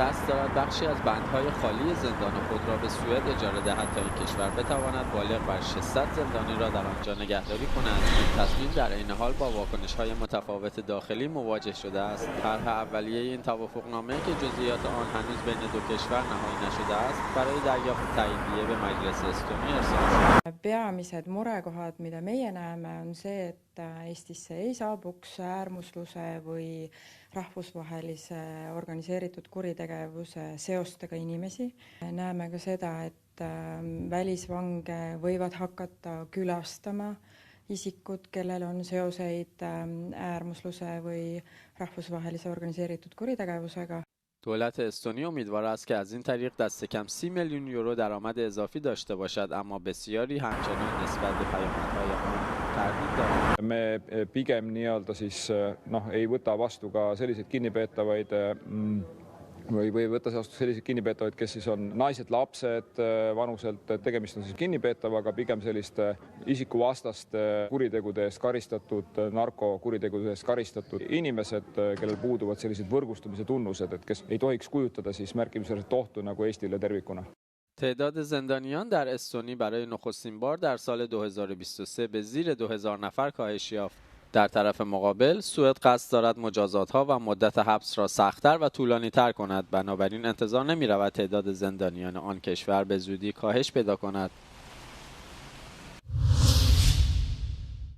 قصد دارد بخشی از بندهای خالی زندان خود را به سوئد اجاره دهد تا این کشور بتواند بالغ بر 600 زندانی را در آنجا نگهداری کند. این تصمیم در عین حال با واکنش‌های متفاوت داخلی مواجه شده است. طرح اولیه این توافقنامه که جزئیات آن هنوز بین دو کشور نهایی نشده است، برای دریافت تاییدیه به مجلس استونی ارسال شد. Peamised murekohad, mida meie näeme, on see, et Eestisse ei saabuks äärmusluse või rahvusvahelise organiseeritud kuritegevuse seostega inimesi. Näeme ka seda, et välisvange võivad hakata külastama isikud, kellel on seoseid äärmusluse või rahvusvahelise organiseeritud kuritegevusega. دولت استونی امیدوار است که از این طریق دست کم 30 میلیون یورو درآمد اضافی داشته باشد، اما بسیاری همچنان نسبت به پیامدهای آن تردید دارند. Me pigem nii-öelda siis ei võta vastu ka selliseid kinnipeetavaid või võtta vastu selliseid kinnipeetavaid, kes siis on naised, lapsed vanuselt, tegemist on siis kinnipeetavaga pigem selliste isikuvastaste kuritegude eest karistatud, narkokuritegude eest karistatud inimesed, kellel puuduvad sellised võrgustumise tunnused, et kes ei tohiks kujutada siis märkimisväärset ohtu nagu Eestile tervikuna. تعداد زندانیان در استونی برای نخستین بار در سال 2023 به زیر 2000 نفر کاهش یافت. در طرف مقابل، سوئد قصد دارد مجازات‌ها و مدت حبس را سخت‌تر و طولانی‌تر کند، بنابراین انتظار نمی‌رود تعداد زندانیان آن کشور به زودی کاهش پیدا کند.